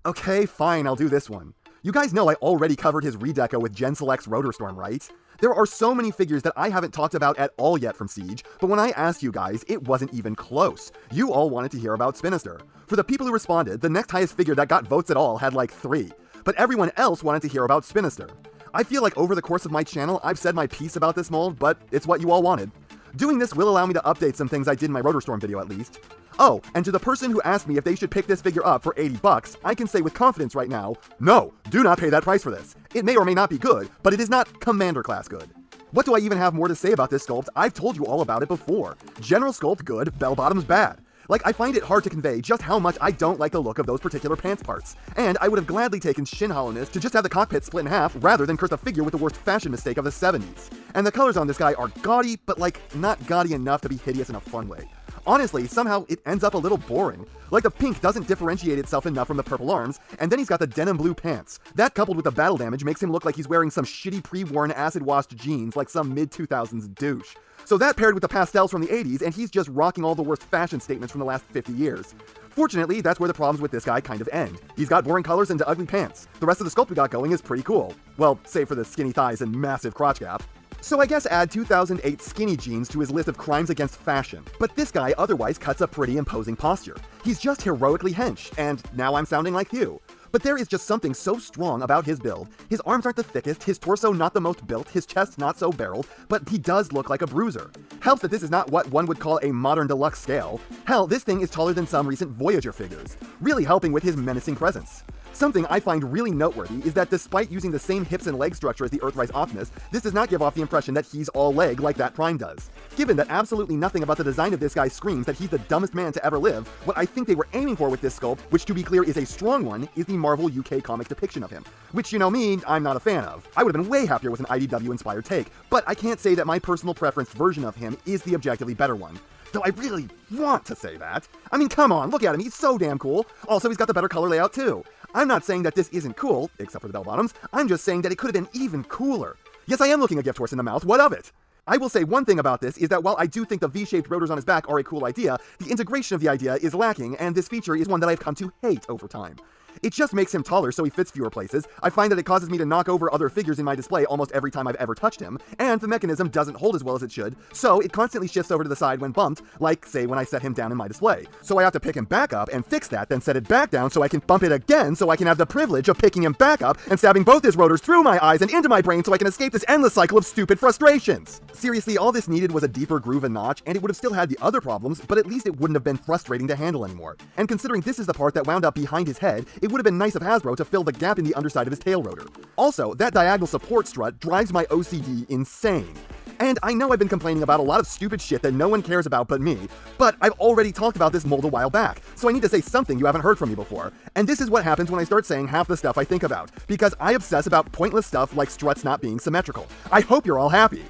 Okay, fine, I'll do this one. You guys know I already covered his redeco with Gen Select's Rotorstorm, right? There are so many figures that I haven't talked about at all yet from Siege, but when I asked you guys, it wasn't even close. You all wanted to hear about Spinister. For the people who responded, the next highest figure that got votes at all had like 3, but everyone else wanted to hear about Spinister. I feel like over the course of my channel, I've said my piece about this mold, but it's what you all wanted. Doing this will allow me to update some things I did in my Rotorstorm video at least. Oh, and to the person who asked me if they should pick this figure up for 80 bucks, I can say with confidence right now, no, do not pay that price for this. It may or may not be good, but it is not Commander class good. What do I even have more to say about this sculpt? I've told you all about it before. General sculpt good, bell bottoms bad. Like, I find it hard to convey just how much I don't like the look of those particular pants parts, and I would have gladly taken shin hollowness to just have the cockpit split in half rather than curse a figure with the worst fashion mistake of the 70s. And the colors on this guy are gaudy, but like, not gaudy enough to be hideous in a fun way. Honestly, somehow it ends up a little boring. Like the pink doesn't differentiate itself enough from the purple arms, and then he's got the denim blue pants. That coupled with the battle damage makes him look like he's wearing some shitty pre-worn acid-washed jeans like some mid-2000s douche. So that paired with the pastels from the 80s, and he's just rocking all the worst fashion statements from the last 50 years. Fortunately, that's where the problems with this guy kind of end. He's got boring colors and ugly pants. The rest of the sculpt we got going is pretty cool. Well, save for the skinny thighs and massive crotch gap. So I guess add 2008 skinny jeans to his list of crimes against fashion. But this guy otherwise cuts a pretty imposing posture. He's just heroically hench, and now I'm sounding like Hugh. But there is just something so strong about his build. His arms aren't the thickest, his torso not the most built, his chest not so barreled, but he does look like a bruiser. Helps that this is not what one would call a modern deluxe scale. Hell, this thing is taller than some recent Voyager figures, really helping with his menacing presence. Something I find really noteworthy is that despite using the same hips and leg structure as the Earthrise Optimus, this does not give off the impression that he's all leg like that Prime does. Given that absolutely nothing about the design of this guy screams that he's the dumbest man to ever live, what I think they were aiming for with this sculpt, which to be clear is a strong one, is the Marvel UK comic depiction of him. Which, you know me, I'm not a fan of. I would have been way happier with an IDW-inspired take, but I can't say that my personal preference version of him is the objectively better one. Though I really want to say that. I mean, come on, look at him, he's so damn cool. Also, he's got the better color layout too. I'm not saying that this isn't cool, except for the bell bottoms, I'm just saying that it could have been even cooler. Yes, I am looking a gift horse in the mouth, what of it? I will say one thing about this is that while I do think the V-shaped rotors on his back are a cool idea, the integration of the idea is lacking, and this feature is one that I've come to hate over time. It just makes him taller so he fits fewer places. I find that it causes me to knock over other figures in my display almost every time I've ever touched him, and the mechanism doesn't hold as well as it should, so it constantly shifts over to the side when bumped, like, say, when I set him down in my display. So I have to pick him back up and fix that, then set it back down so I can bump it again so I can have the privilege of picking him back up and stabbing both his rotors through my eyes and into my brain so I can escape this endless cycle of stupid frustrations. Seriously, all this needed was a deeper groove and notch, and it would have still had the other problems, but at least it wouldn't have been frustrating to handle anymore. And considering this is the part that wound up behind his head, it would have been nice of Hasbro to fill the gap in the underside of his tail rotor. Also, that diagonal support strut drives my OCD insane. And I know I've been complaining about a lot of stupid shit that no one cares about but me, but I've already talked about this mold a while back, so I need to say something you haven't heard from me before. And this is what happens when I start saying half the stuff I think about, because I obsess about pointless stuff like struts not being symmetrical. I hope you're all happy.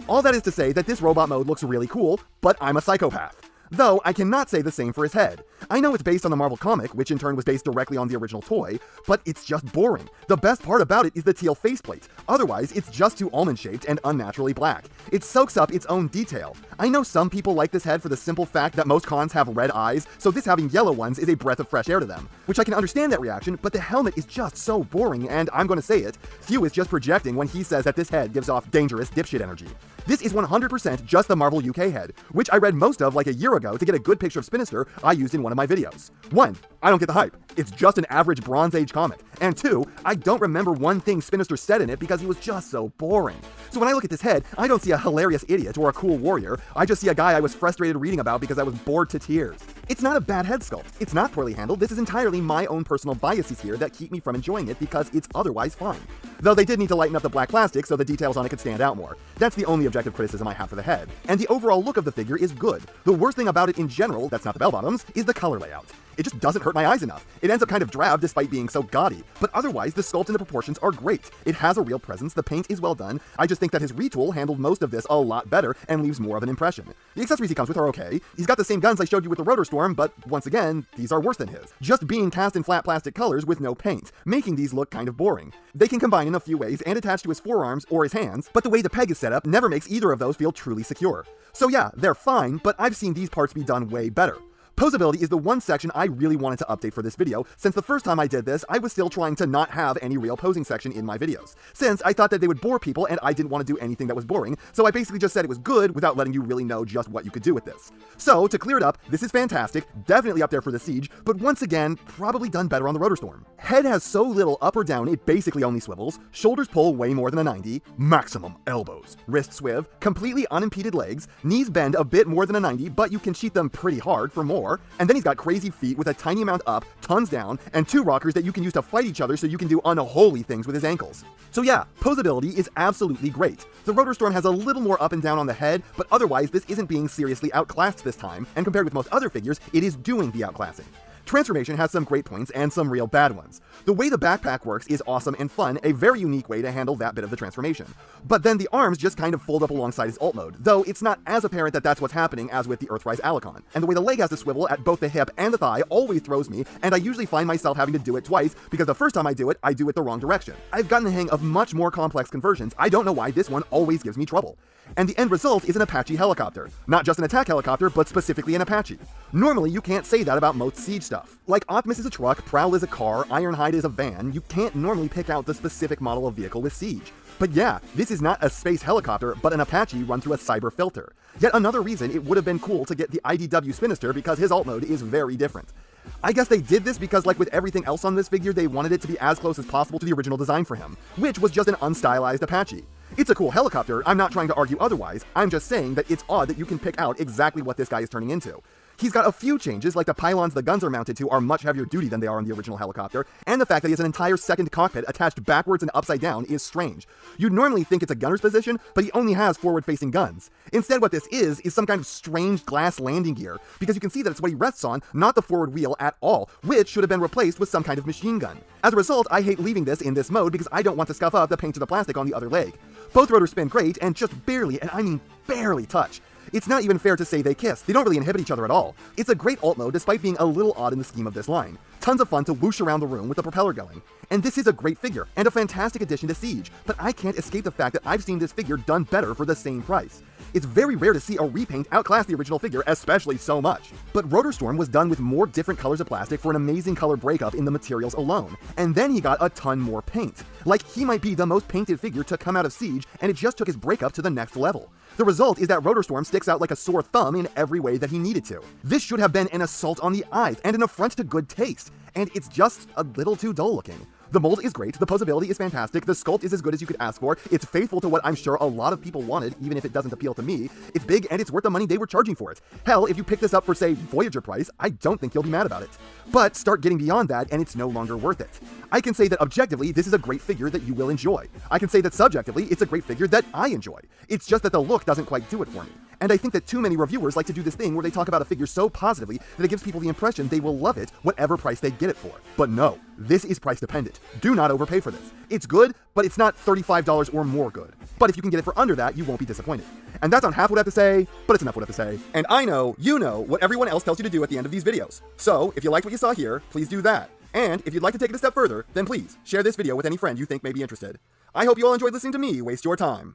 All that is to say that this robot mode looks really cool, but I'm a psychopath. Though, I cannot say the same for his head. I know it's based on the Marvel comic, which in turn was based directly on the original toy, but it's just boring. The best part about it is the teal faceplate. Otherwise, it's just too almond-shaped and unnaturally black. It soaks up its own detail. I know some people like this head for the simple fact that most cons have red eyes, so this having yellow ones is a breath of fresh air to them. Which I can understand that reaction, but the helmet is just so boring, and I'm gonna say it, Few is just projecting when he says that this head gives off dangerous dipshit energy. This is 100% just the Marvel UK head, which I read most of like a year ago to get a good picture of Spinister I used in one of my videos. 1. I don't get the hype. It's just an average Bronze Age comic. And 2. I don't remember one thing Spinister said in it because he was just so boring. So when I look at this head, I don't see a hilarious idiot or a cool warrior, I just see a guy I was frustrated reading about because I was bored to tears. It's not a bad head sculpt. It's not poorly handled. This is entirely my own personal biases here that keep me from enjoying it because it's otherwise fine. Though they did need to lighten up the black plastic so the details on it could stand out more. That's the only objective criticism I have for the head. And the overall look of the figure is good. The worst thing about it in general, that's not the bell bottoms, is the color layout. It just doesn't hurt my eyes enough. It ends up kind of drab despite being so gaudy, but otherwise the sculpt and the proportions are great. It has a real presence, the paint is well done. I just think that his retool handled most of this a lot better and leaves more of an impression. The accessories he comes with are okay. He's got the same guns I showed you with the Rotorstorm, but once again, these are worse than his. Just being cast in flat plastic colors with no paint, making these look kind of boring. They can combine in a few ways and attach to his forearms or his hands, but the way the peg is set up never makes either of those feel truly secure. So yeah, they're fine, but I've seen these parts be done way better. Poseability is the one section I really wanted to update for this video, since the first time I did this, I was still trying to not have any real posing section in my videos, since I thought that they would bore people and I didn't want to do anything that was boring, so I basically just said it was good without letting you really know just what you could do with this. So, to clear it up, this is fantastic, definitely up there for the Siege, but once again, probably done better on the Rotorstorm. Head has so little up or down it basically only swivels, shoulders pull way more than a 90, maximum elbows, wrists swiv, completely unimpeded legs, knees bend a bit more than a 90, but you can cheat them pretty hard for more, and then he's got crazy feet with a tiny amount up, tons down, and 2 rockers that you can use to fight each other so you can do unholy things with his ankles. So yeah, Poseability is absolutely great. The Rotorstorm has a little more up and down on the head, but otherwise this isn't being seriously outclassed this time, and compared with most other figures, it is doing the outclassing. Transformation has some great points and some real bad ones. The way the backpack works is awesome and fun, a very unique way to handle that bit of the transformation. But then the arms just kind of fold up alongside his alt mode, though it's not as apparent that that's what's happening as with the Earthrise Alicon. And the way the leg has to swivel at both the hip and the thigh always throws me, and I usually find myself having to do it twice because the first time I do it the wrong direction. I've gotten the hang of much more complex conversions, I don't know why this one always gives me trouble. And the end result is an Apache helicopter. Not just an attack helicopter, but specifically an Apache. Normally, you can't say that about most Siege stuff. Like Optimus is a truck, Prowl is a car, Ironhide is a van, you can't normally pick out the specific model of vehicle with Siege. But yeah, this is not a space helicopter, but an Apache run through a cyber filter. Yet another reason it would have been cool to get the IDW Spinister because his alt mode is very different. I guess they did this because, like with everything else on this figure, they wanted it to be as close as possible to the original design for him, which was just an unstylized Apache. It's a cool helicopter, I'm not trying to argue otherwise, I'm just saying that it's odd that you can pick out exactly what this guy is turning into. He's got a few changes, like the pylons the guns are mounted to are much heavier duty than they are on the original helicopter, and the fact that he has an entire second cockpit attached backwards and upside down is strange. You'd normally think it's a gunner's position, but he only has forward-facing guns. Instead, what this is some kind of strange glass landing gear, because you can see that it's what he rests on, not the forward wheel at all, which should have been replaced with some kind of machine gun. As a result, I hate leaving this in this mode because I don't want to scuff up the paint or the plastic on the other leg. Both rotors spin great, and just barely, and I mean barely, touch. It's not even fair to say they kiss, they don't really inhibit each other at all. It's a great alt mode despite being a little odd in the scheme of this line. Tons of fun to whoosh around the room with the propeller going. And this is a great figure, and a fantastic addition to Siege, but I can't escape the fact that I've seen this figure done better for the same price. It's very rare to see a repaint outclass the original figure, especially so much. But Rotorstorm was done with more different colors of plastic for an amazing color breakup in the materials alone, and then he got a ton more paint. Like, he might be the most painted figure to come out of Siege, and it just took his breakup to the next level. The result is that Rotorstorm sticks out like a sore thumb in every way that he needed to. This should have been an assault on the eyes and an affront to good taste, and it's just a little too dull looking. The mold is great, the Poseability is fantastic, the sculpt is as good as you could ask for, it's faithful to what I'm sure a lot of people wanted, even if it doesn't appeal to me, it's big and it's worth the money they were charging for it. Hell, if you pick this up for, say, Voyager price, I don't think you'll be mad about it. But start getting beyond that and it's no longer worth it. I can say that objectively, this is a great figure that you will enjoy. I can say that subjectively, it's a great figure that I enjoy. It's just that the look doesn't quite do it for me. And I think that too many reviewers like to do this thing where they talk about a figure so positively that it gives people the impression they will love it whatever price they get it for. But no, this is price dependent. Do not overpay for this. It's good, but it's not $35 or more good. But if you can get it for under that, you won't be disappointed. And that's not half what I have to say, but it's enough what I have to say. And I know, you know, what everyone else tells you to do at the end of these videos. So, if you liked what you saw here, please do that. And if you'd like to take it a step further, then please, share this video with any friend you think may be interested. I hope you all enjoyed listening to me waste your time.